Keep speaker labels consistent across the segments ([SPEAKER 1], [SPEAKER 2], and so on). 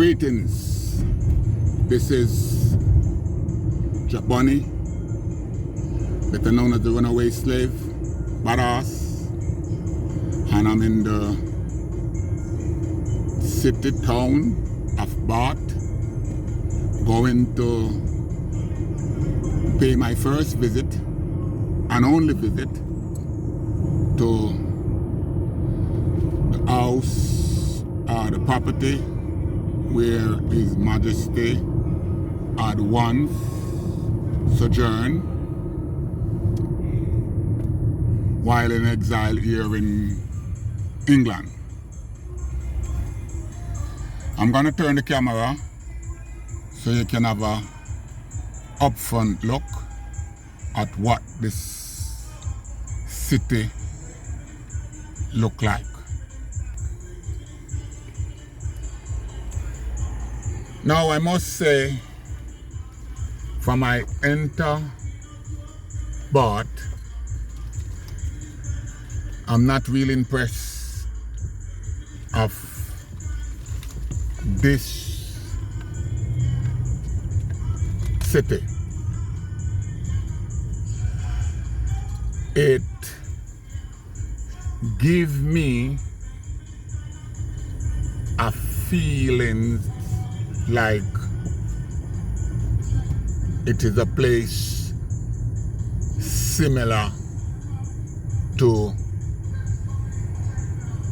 [SPEAKER 1] Greetings. This is Jaboni, better known as the runaway slave, badass, and I'm in the city town of Bath, going to pay my first visit and only visit to the house or the property where His Majesty had once sojourned while in exile here in England. I'm going to turn the camera so you can have a upfront look at what this city look like. Now I must say, from I enter Bath, I'm not really impressed of this city. It gives me a feeling like it is a place similar to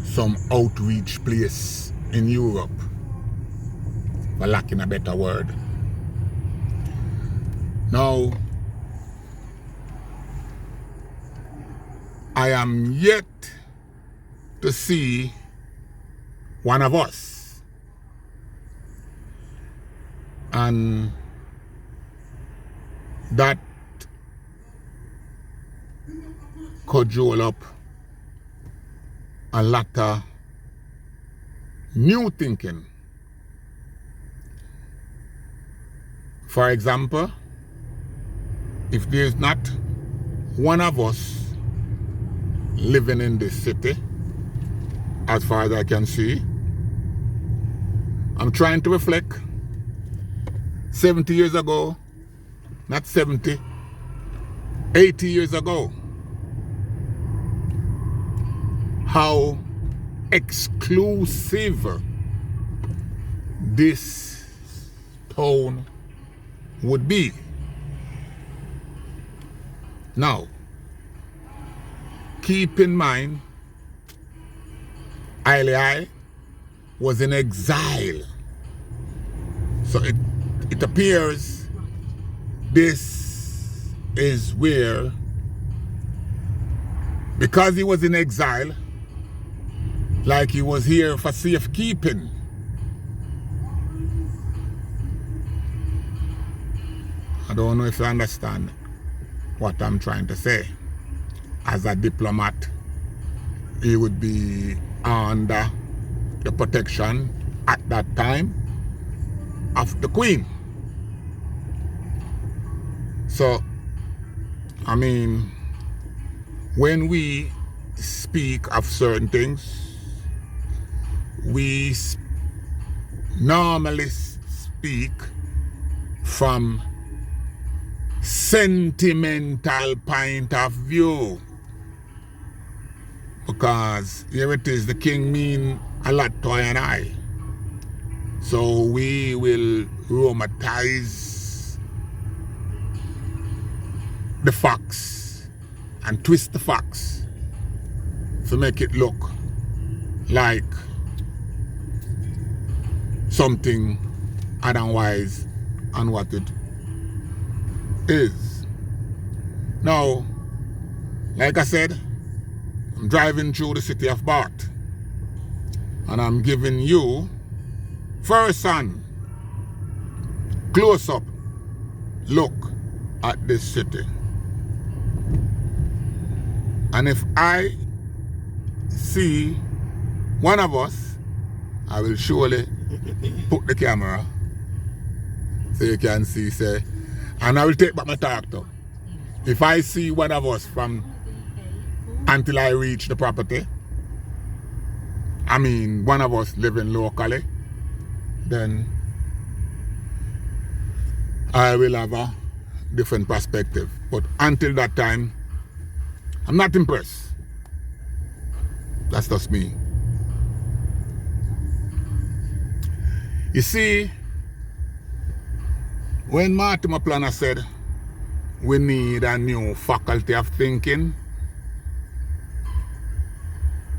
[SPEAKER 1] some outreach place in Europe, for lacking a better word. Now, I am yet to see one of us. And that cudgel up a lot of new thinking. For example, if there's not one of us living in this city, as far as I can see, I'm trying to reflect 70 years ago, not 70, 80 years ago, how exclusive this town would be. Now, keep in mind, I was in exile. So it appears this is where, because he was in exile, like he was here for safekeeping. I don't know if you understand what I'm trying to say. As a diplomat, he would be under the protection at that time of the Queen. So, I mean, when we speak of certain things, we normally speak from sentimental point of view, because here it is, the king mean a lot to I and I. So we will romanticize the facts and twist the facts to make it look like something otherwise than what it is. Now, like I said, I'm driving through the city of Bath, and I'm giving you first-hand, close-up look at this city. And if I see one of us, I will surely put the camera so you can see, say, and I will take back my tractor. If I see one of us from until I reach the property, I mean one of us living locally, then I will have a different perspective. But until that time, I'm not impressed. That's just me. You see, when Martin Planner said we need a new faculty of thinking,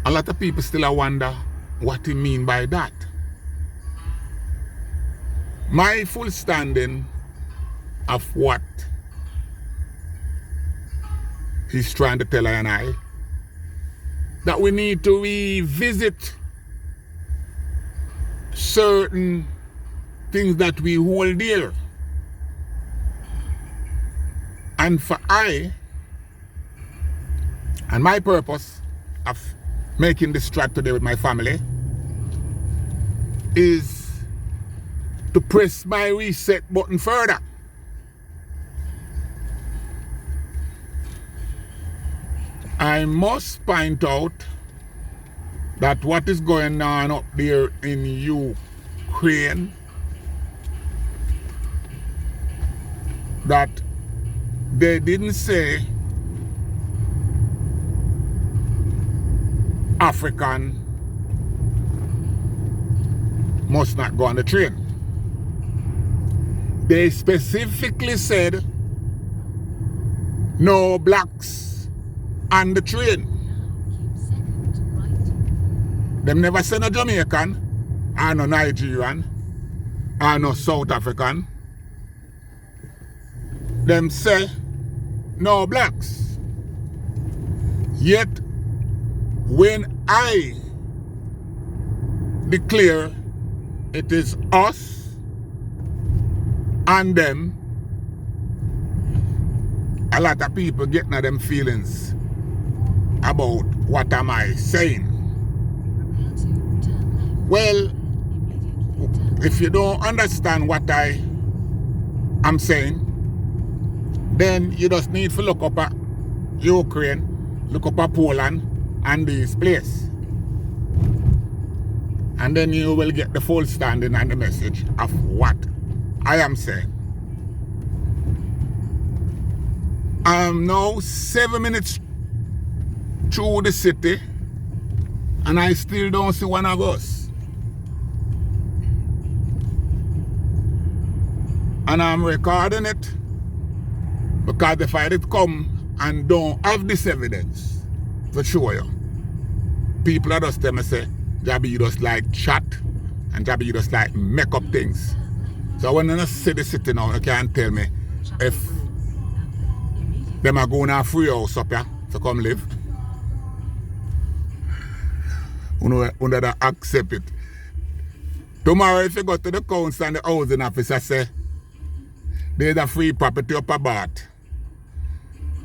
[SPEAKER 1] a lot of people still wonder what he mean by that. My full standing of what he's trying to tell I and I, that we need to revisit certain things that we hold dear. And for I, and my purpose of making this track today with my family, is to press my reset button further. I must point out that what is going on up there in Ukraine, that they didn't say African must not go on the train. They specifically said no blacks on the train. Them never say no Jamaican, or no Nigerian, or no South African. Them say no blacks. Yet when I declare it is us and them, a lot of people getting at them feelings about what am I saying. Well, if you don't understand what I am saying, then you just need to look up at Ukraine, look up at Poland and these places. And then you will get the full standing and the message of what I am saying. I'm now 7 minutes through the city and I still don't see one of us. And I'm recording it because if I did come and don't have this evidence to show you, people are just tell me say, Jabby, you just like chat and Jabby, you just like make up things. So when you see the city now, you can't tell me if them are going to a free house up here to come live. You don't accept it. Tomorrow if you go to the council and the housing office, I say, there's a free property up about.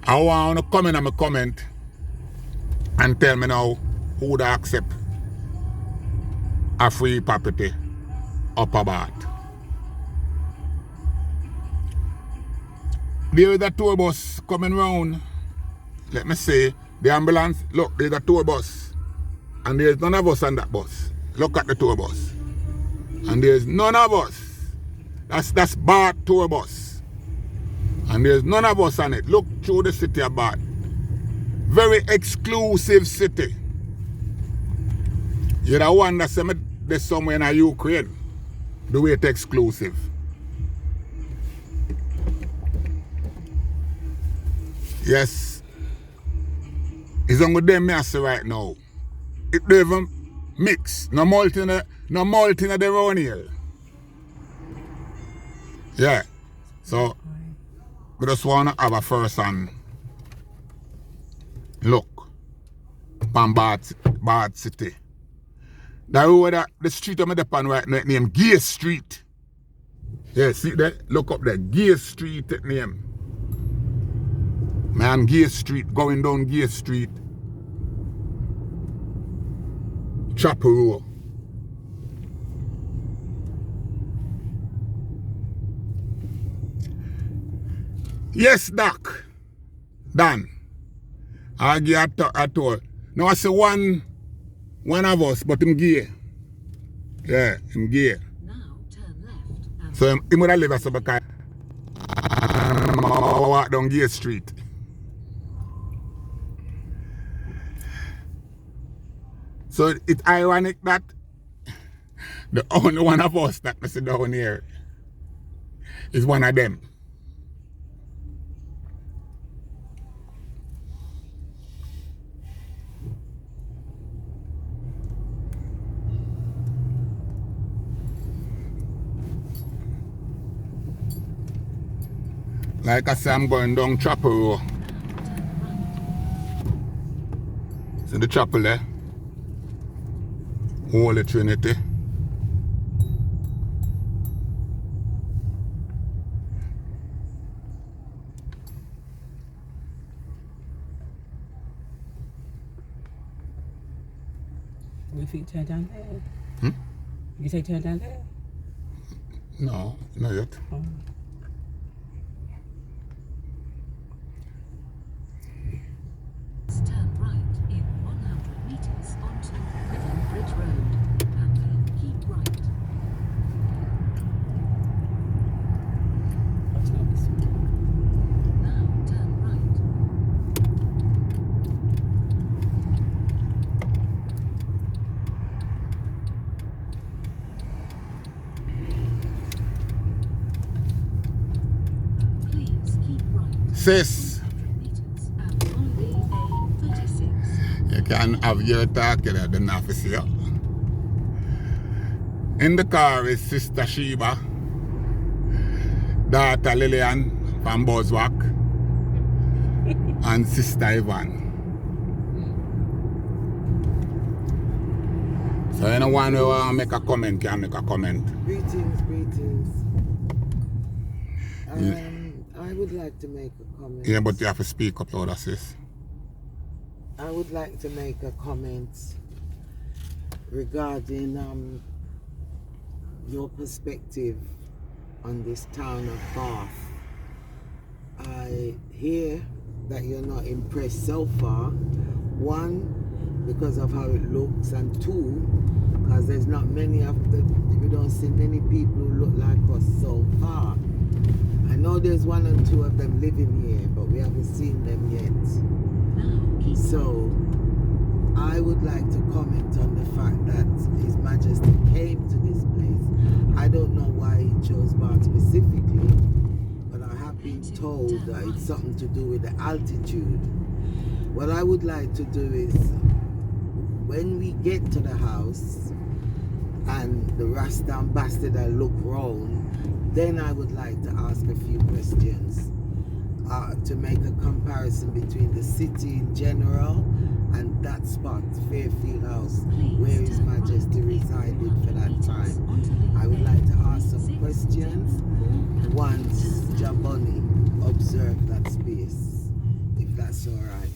[SPEAKER 1] I want to come in and comment and tell me now who would accept a free property up about. There is a tour bus coming round. Let me see. The ambulance. Look, there's a tour bus. And there's none of us on that bus. Look at the tour bus. And there's none of us. That's Bath tour bus. And there's none of us on it. Look through the city of Bath. Very exclusive city. You're the one that said there's somewhere in Ukraine. The way it's exclusive. Yes. It's only them I say right now. It don't even mix. No malt in the around here. Yeah. So we just wanna have a first and look on Bath City. The road the street I'm on right now named Gay Street. Yeah, see that? Look up there. Gay Street name. Man, Gay Street, going down Gay Street. Chapel Row. Yes, Doc. Dan. I give a tour. Now I say one of us, but him gay. Yeah, him gay.
[SPEAKER 2] Now
[SPEAKER 1] So he would have lived as a because I walk down Gay Street. So it's ironic that the only one of us that I see down here is one of them. Like I say, I'm going down Chapel Road. See the chapel there? Holy Trinity.
[SPEAKER 2] If you turn down there? You say turn down there?
[SPEAKER 1] No, not yet.
[SPEAKER 2] Oh.
[SPEAKER 3] Turn right in 100 meters onto River Bridge Road, and then keep right.
[SPEAKER 2] What's not this one?
[SPEAKER 3] Now turn right. Please keep right.
[SPEAKER 1] Sis,
[SPEAKER 3] 100 meters and on the A36.
[SPEAKER 1] you can have your talk there, I don't have to see you. In the car is Sister Sheba, daughter Lillian from Buzzwalk, and Sister Yvonne. So anyone who want to make a comment can make a comment.
[SPEAKER 4] Greetings, greetings. I would like to make a comment.
[SPEAKER 1] Yeah, but you have to speak up louder, sis.
[SPEAKER 4] I would like to make a comment regarding your perspective on this town of Bath. I hear that you're not impressed so far. One, because of how it looks, and two, because there's not many of them, we don't see many people who look like us so far. I know there's one or two of them living here, but we haven't seen them yet.
[SPEAKER 3] Now keep
[SPEAKER 4] So, I would like to comment on the fact that His Majesty came to this place. I don't know why he chose Bath specifically, but I have been told that it's something to do with the altitude. What I would like to do is, when we get to the house and the Rasta ambassador look round, then I would like to ask a few questions to make a comparison between the city in general and that spot, Fairfield House, where His Majesty resided for that time. I would like to ask some questions once Jaboni observed that space, if that's all right.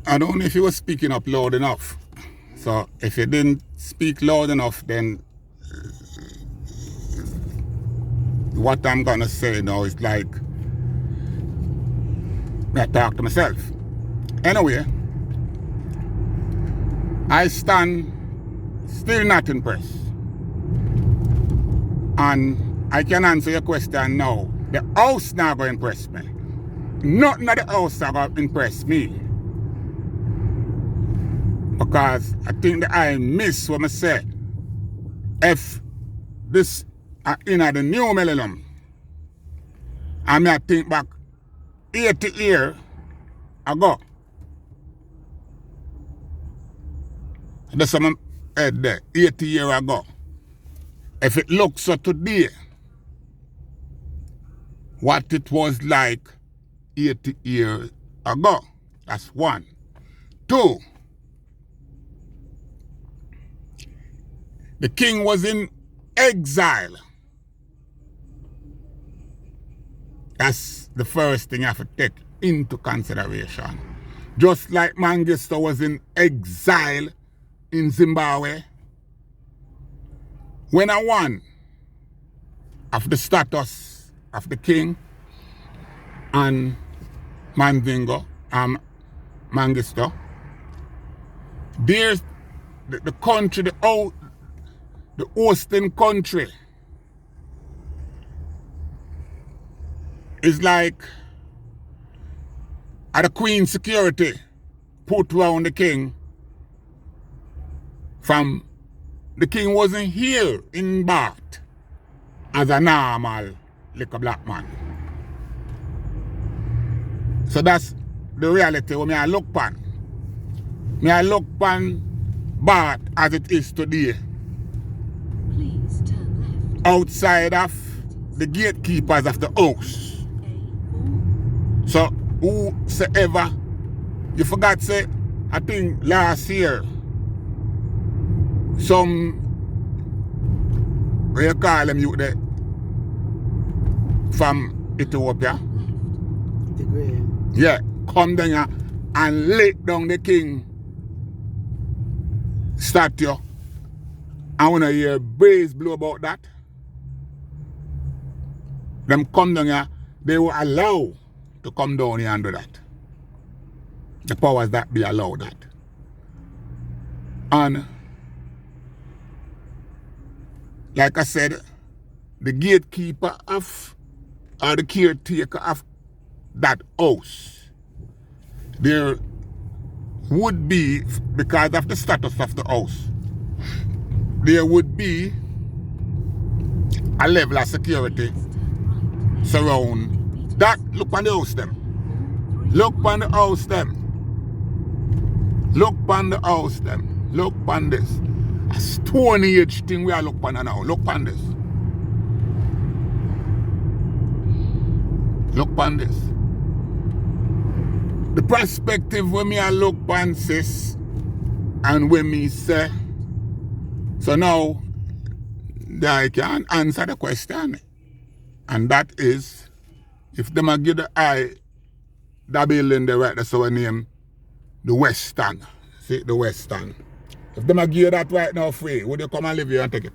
[SPEAKER 1] I don't know if you were speaking up loud enough. So if you didn't speak loud enough, then what I'm gonna say now is like I talk to myself. Anyway, I stand still not impressed. And I can answer your question now. The house not gonna impress me. Nothing of the house are gonna impress me. Because I think that I miss what I said. If this in the new millennium, I may think back 80 years ago. There's some head there, 80 years ago. If it looks so today, what it was like 80 years ago. That's one. Two, the king was in exile. That's the first thing you have to take into consideration. Just like Mengistu was in exile in Zimbabwe, when I won of the status of the king and Mengistu, there's the country, the hosting country is like the Queen's security put round the king from the king wasn't here in Bath as a normal little black man. So that's the reality when I look upon. I look upon Bath as it is today.
[SPEAKER 3] Please turn left.
[SPEAKER 1] Outside of the gatekeepers of the house.
[SPEAKER 3] A4.
[SPEAKER 1] So whosoever, you forgot say, I think last year, some, what you call them youth there, from Ethiopia,
[SPEAKER 3] Left.
[SPEAKER 4] The Graham.
[SPEAKER 1] yeah, come down here and lick down the king statue. I want to hear breeze blow about that. Them come down here, they were allowed to come down here and do that. The powers that be allowed that. And like I said, the gatekeeper of, or the caretaker of that house, there would be, because of the status of the house, there would be a level of security surround that. Look on the house them. Look on the house them. Look on the house them. Look on this. A Stone Age thing we are look on now. Look on this. Look on this. The perspective when me I look on sis and when me say, so now I can answer the question. And that is, if them a give the eye that building the right, that's our name, the Western. See, the Western. If them a give you that right now free, would you come and live here and take it?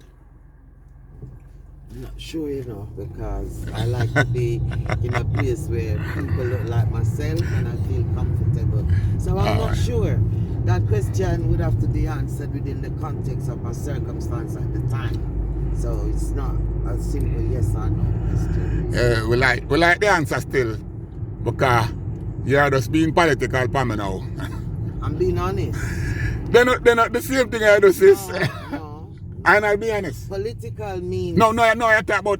[SPEAKER 4] I'm not sure, you know, because I like to be in a place where people look like myself and I feel comfortable. So I'm not sure. That question would have to be answered within the context of my circumstance at the time. So it's not a simple yes or no question.
[SPEAKER 1] We like the answer still, because you're just being political for me now.
[SPEAKER 4] I'm being honest.
[SPEAKER 1] They're not the same thing I do, sis.
[SPEAKER 4] No.
[SPEAKER 1] And I'll be honest.
[SPEAKER 4] Political means...
[SPEAKER 1] No, I talk about,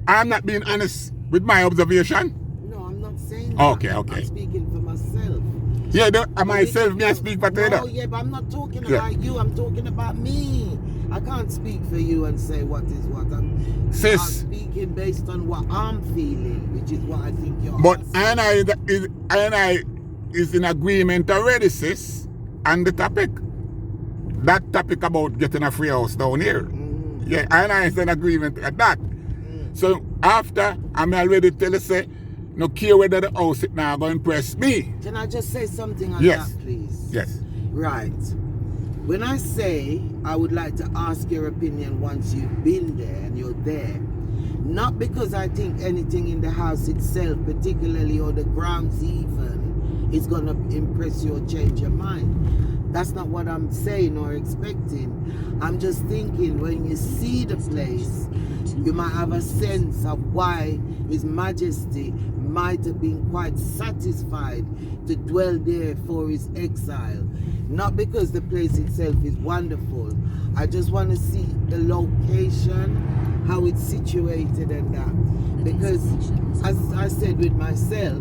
[SPEAKER 1] I'm not being honest with my observation.
[SPEAKER 4] No, I'm not saying that.
[SPEAKER 1] Okay.
[SPEAKER 4] I'm speaking for myself.
[SPEAKER 1] Yeah, myself, me I speak for
[SPEAKER 4] No,
[SPEAKER 1] you.
[SPEAKER 4] yeah, but I'm not talking about you. I'm talking about me. I can't speak for you and say what is what. I'm speaking based on what I'm feeling, which is what I think you're
[SPEAKER 1] But
[SPEAKER 4] asking.
[SPEAKER 1] I is in agreement already, sis, on the topic. That topic about getting a free house down here.
[SPEAKER 4] Mm-hmm.
[SPEAKER 1] Yeah, and I is in agreement at that. So after, I'm already tell you, say, no care whether the house is now going to impress me.
[SPEAKER 4] Can I just say something on
[SPEAKER 1] Yes.
[SPEAKER 4] that, please?
[SPEAKER 1] Yes.
[SPEAKER 4] Right. When I say I would like to ask your opinion once you've been there and you're there, not because I think anything in the house itself, particularly, or the grounds even, is going to impress you or change your mind. That's not what I'm saying or expecting. I'm just thinking when you see the place, you might have a sense of why His Majesty might have been quite satisfied to dwell there for his exile. Not because the place itself is wonderful. I just want to see the location, how it's situated and that. Because as I said with myself,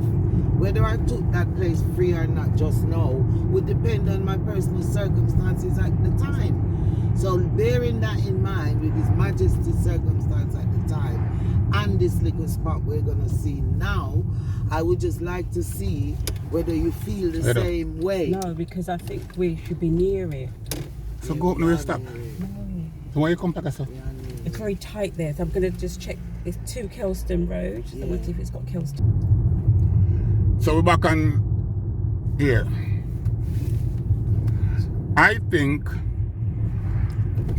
[SPEAKER 4] whether I took that place free or not just now would depend on my personal circumstances at the time. So bearing that in mind with His Majesty's circumstance at the time and this little spot we're going to see now, I would just like to see whether you feel the same way.
[SPEAKER 2] No, because I think we should be near it.
[SPEAKER 1] So go up now and stop.
[SPEAKER 2] No.
[SPEAKER 1] So why you come back yourself?
[SPEAKER 2] It's very tight there, so I'm going to just check. It's 2 Kelston Road. I want to see if it's got Kelston.
[SPEAKER 1] So we're back on here. I think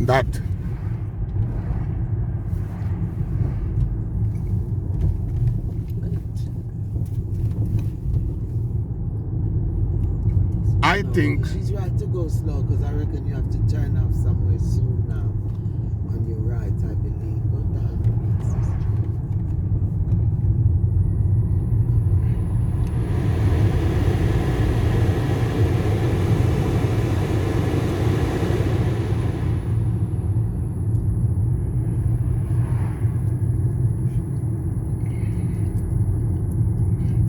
[SPEAKER 1] that
[SPEAKER 4] She's right to go slow because I reckon you have to turn off somewhere soon now on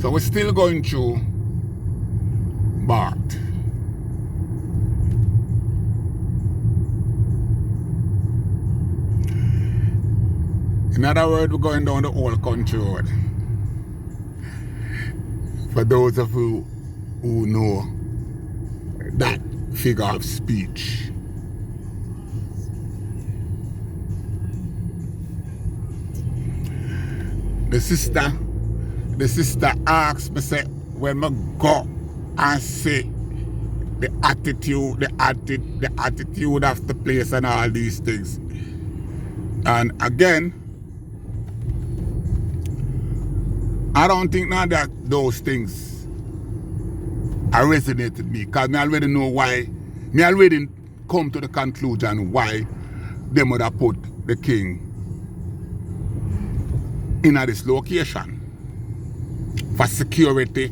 [SPEAKER 1] So we're still going through Bart. In other words, we're going down the whole country road. For those of you who know that figure of speech. The sister asked me, say, when I go and see the attitude of the place and all these things. And again, I don't think now that those things are resonated with me, because I already know why. I already come to the conclusion why they would have put the king in this location. For security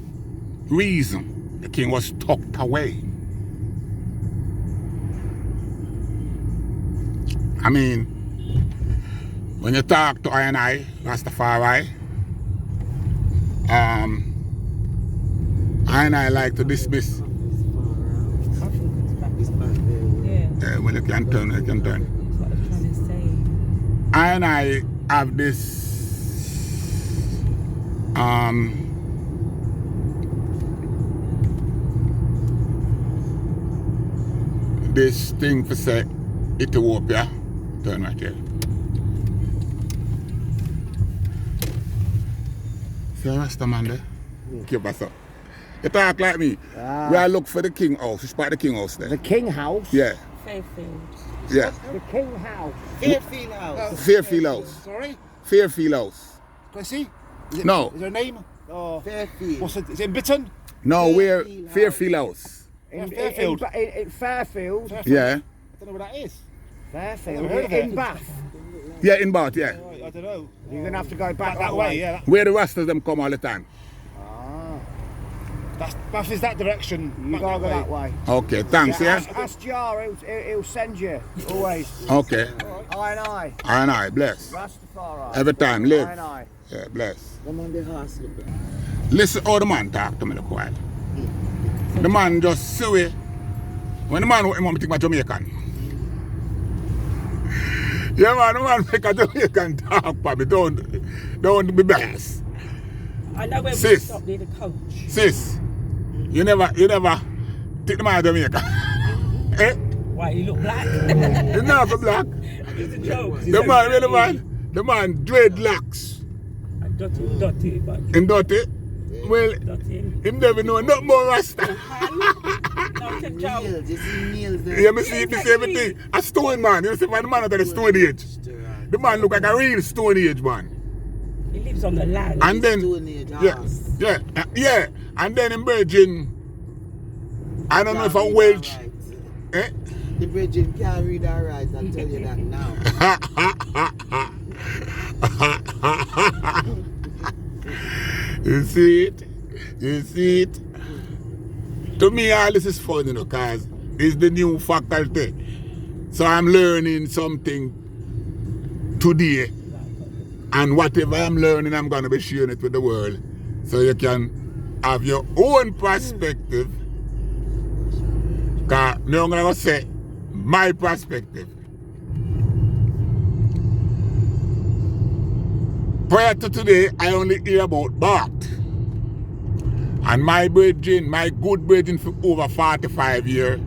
[SPEAKER 1] reason, the king was tucked away. I mean, when you talk to I, Rastafari, I like to dismiss. Yeah, well, you can turn.
[SPEAKER 2] That's what I was trying to say.
[SPEAKER 1] I have this this thing for say Ethiopia. Turn right here. See Rasta man there? Keep us up. You talk like me. We are look for the king house. You spot the king house there.
[SPEAKER 5] The king house?
[SPEAKER 1] Yeah.
[SPEAKER 2] Fairfield.
[SPEAKER 1] Yeah.
[SPEAKER 5] The king house.
[SPEAKER 4] Fairfield House.
[SPEAKER 1] Fairfield house.
[SPEAKER 6] Sorry?
[SPEAKER 1] Fairfield house.
[SPEAKER 6] Can I see? Is it,
[SPEAKER 1] No.
[SPEAKER 6] Is there a name?
[SPEAKER 5] Oh,
[SPEAKER 4] Fairfield.
[SPEAKER 6] What's it? Is it in Bitton?
[SPEAKER 1] No, we're
[SPEAKER 4] Fairfield
[SPEAKER 1] Fairfield house.
[SPEAKER 5] in
[SPEAKER 6] Fairfield.
[SPEAKER 5] In Fairfield.
[SPEAKER 1] Yeah.
[SPEAKER 6] I don't know where that is.
[SPEAKER 5] Fairfield.
[SPEAKER 6] Never heard of it.
[SPEAKER 5] In Bath.
[SPEAKER 1] Yeah, in Bath, yeah.
[SPEAKER 6] I don't know.
[SPEAKER 5] You're going to have to go back
[SPEAKER 6] That way, yeah.
[SPEAKER 1] Where the Rastas them come all the time.
[SPEAKER 6] Bath is that direction.
[SPEAKER 5] You
[SPEAKER 6] back
[SPEAKER 5] got to go that way.
[SPEAKER 1] Okay, thanks, yeah?
[SPEAKER 5] Ask Jar, he'll send you. Always.
[SPEAKER 1] Okay.
[SPEAKER 5] I.
[SPEAKER 1] And I, bless.
[SPEAKER 5] Rastafari.
[SPEAKER 1] Every time, live.
[SPEAKER 5] I.
[SPEAKER 1] Yeah, bless.
[SPEAKER 4] Come on the horse, look.
[SPEAKER 1] Listen how the man talk to me look while. The man just see we. When the man want me to think about Jamaican. Yeah man, the man make a Jamaican talk for me. Don't be biased.
[SPEAKER 2] I know where we
[SPEAKER 1] Sis.
[SPEAKER 2] stopped near the coach.
[SPEAKER 1] Sis, you never take the man to Jamaica. Eh?
[SPEAKER 2] Why, you look black?
[SPEAKER 1] He's not for black.
[SPEAKER 2] It's a joke.
[SPEAKER 1] The man dreadlocks.
[SPEAKER 2] I'm dirty, but
[SPEAKER 1] Him dirty. Well,
[SPEAKER 2] dirty.
[SPEAKER 1] him never know nothing more Rasta.
[SPEAKER 2] No, take joke.
[SPEAKER 4] Nails, you see nails there.
[SPEAKER 1] Yeah, me see everything. A stone man. You see why the man at the Stone Age. The man look like a real Stone Age man.
[SPEAKER 2] He lives on the land.
[SPEAKER 1] And then,
[SPEAKER 4] Stone Age house.
[SPEAKER 1] yeah. And then in Virgin, I don't know if I'm Welsh. Eh?
[SPEAKER 4] The Virgin can't read or write, I'll tell you that now.
[SPEAKER 1] You see it? You see it? To me, all this is fun, you know, because it's the new faculty. So I'm learning something today. And whatever I'm learning, I'm going to be sharing it with the world. So you can have your own perspective. Because I'm going to say my perspective. Prior to today, I only hear about Bart. And my good brethren for over 45 years,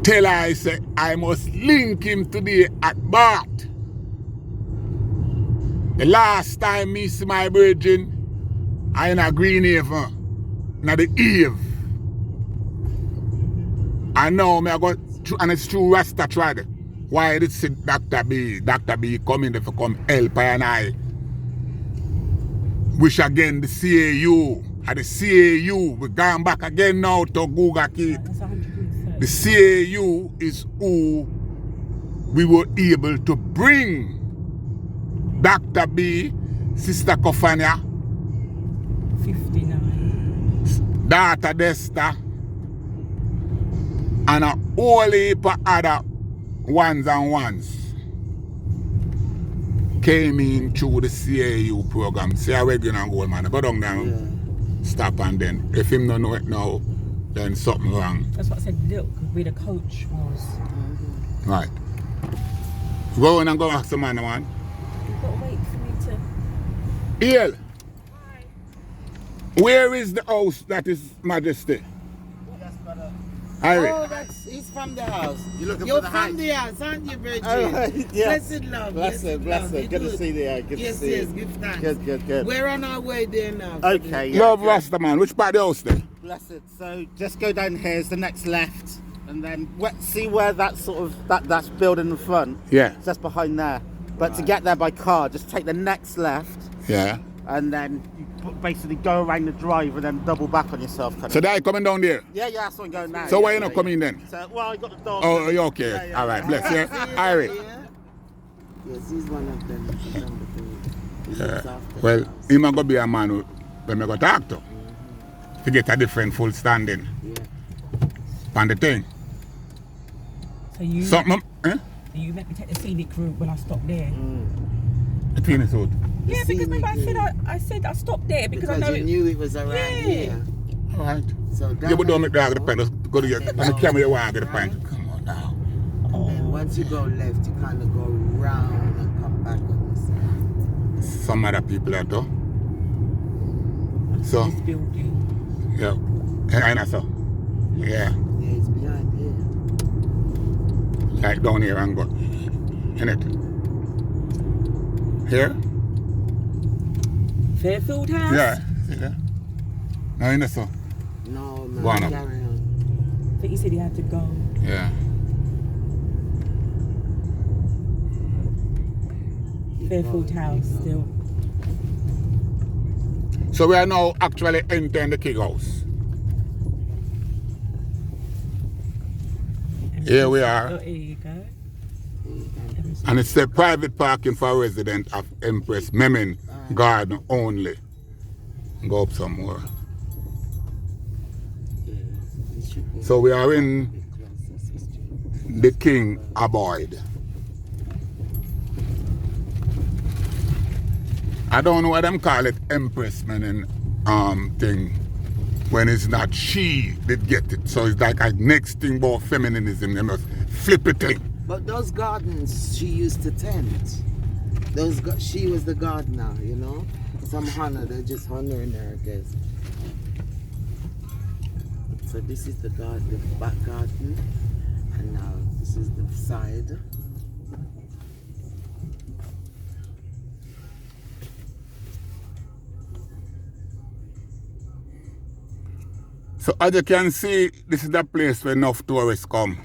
[SPEAKER 1] tell I say I must link him today at Bart. The last time me see my brethren, I in a Green Haven, in the Eve. And now me I go, and it's true Rasta tried. Why did see Dr. B coming there to come help and I. Wish again the CAU. At the CAU, we gone back again now to Google Kid.
[SPEAKER 2] That's 130.
[SPEAKER 1] The CAU is who we were able to bring Dr. B, Sister Kofania,
[SPEAKER 2] 59.
[SPEAKER 1] Daughter Desta, and a whole heap of other ones and ones. came in through the CAU program. See how we're going to go, man. Go down there, stop, and then if him don't know it now, then something wrong.
[SPEAKER 2] That's what I said, look, where the coach was.
[SPEAKER 1] Right. Go in and go ask the man, man.
[SPEAKER 2] You've got to wait for me to...
[SPEAKER 1] Iel, where is the house that is Majesty? Harry.
[SPEAKER 4] Oh, he's from the house.
[SPEAKER 5] You're looking
[SPEAKER 4] You're
[SPEAKER 5] for the
[SPEAKER 4] from
[SPEAKER 5] house.
[SPEAKER 4] the house, aren't you, Bridget?
[SPEAKER 5] Oh, yeah.
[SPEAKER 4] Blessed love.
[SPEAKER 5] Blessed,
[SPEAKER 4] love.
[SPEAKER 5] blessed.
[SPEAKER 4] You
[SPEAKER 5] Good to see you. Good
[SPEAKER 4] yes,
[SPEAKER 5] to see
[SPEAKER 4] yes,
[SPEAKER 5] you.
[SPEAKER 4] give thanks.
[SPEAKER 5] Good.
[SPEAKER 4] We're on our way there now.
[SPEAKER 5] Okay. Yeah,
[SPEAKER 1] Love
[SPEAKER 5] good.
[SPEAKER 1] Rasta, man. Which part of the house there?
[SPEAKER 5] Blessed. So just go down here is the next left, and then see where that sort of that's building in front.
[SPEAKER 1] Yeah.
[SPEAKER 5] It's just behind there. But to get there by car, just take the next left,
[SPEAKER 1] Yeah.
[SPEAKER 5] and then you basically go around the drive and then double back on yourself. Kind
[SPEAKER 1] So
[SPEAKER 5] of.
[SPEAKER 1] that coming down there?
[SPEAKER 5] Yeah, that's what I'm going now.
[SPEAKER 1] So why you
[SPEAKER 5] yeah,
[SPEAKER 1] not coming then?
[SPEAKER 5] So, well, I got the dog.
[SPEAKER 1] Oh, you okay?
[SPEAKER 5] Yeah, yeah,
[SPEAKER 1] All right,
[SPEAKER 5] yeah.
[SPEAKER 1] bless you. Harry.
[SPEAKER 4] Yes, he's one of them. He's number 3. He looks after
[SPEAKER 1] Well,
[SPEAKER 4] the house.
[SPEAKER 1] he might go be a man who when I go talk to. To get a different full standing
[SPEAKER 4] Yeah.
[SPEAKER 1] on the thing.
[SPEAKER 2] So you...
[SPEAKER 1] Something, eh?
[SPEAKER 2] So you let me take the scenic route when I stopped there.
[SPEAKER 1] The penis out.
[SPEAKER 2] Yeah, because remember I said I stopped there because I know
[SPEAKER 4] you knew it was around
[SPEAKER 2] Yeah.
[SPEAKER 4] here.
[SPEAKER 1] All right.
[SPEAKER 4] So that
[SPEAKER 1] Yeah, but don't make the
[SPEAKER 4] way-
[SPEAKER 1] dog the pen. Just go to your, on the camera you want to get the pen. Come on now.
[SPEAKER 4] And once you go left, you kind of go round and come back on this side.
[SPEAKER 1] Some other people are too. So,
[SPEAKER 2] this building.
[SPEAKER 1] yeah. I know so. Yeah.
[SPEAKER 4] Yeah, it's behind here.
[SPEAKER 1] Like down here and go. In it. Here?
[SPEAKER 2] Fairfield House?
[SPEAKER 1] Yeah. See there? No, in the so.
[SPEAKER 4] No, man,
[SPEAKER 1] Go on up.
[SPEAKER 4] carry on.
[SPEAKER 2] I think he said he had to go.
[SPEAKER 1] Yeah.
[SPEAKER 2] Fairfield House still.
[SPEAKER 1] So we are now actually entering the King House. Here we are.
[SPEAKER 2] Oh, here you go.
[SPEAKER 1] And it's a private parking for residents of Empress Memin Garden only. Go up some more.
[SPEAKER 4] It should be
[SPEAKER 1] So we are in
[SPEAKER 4] a bit closer, so straight.
[SPEAKER 1] the King Aboard. I don't know why them call it Empress Memin thing when it's not she that get it. So it's like a next thing about feminism. They must flip it thing.
[SPEAKER 4] But those gardens she used to tend. She was the gardener, you know. Some honor, they're just honoring her, I guess. So this is the back garden, and now this is the side.
[SPEAKER 1] So as you can see, this is the place where enough tourists come.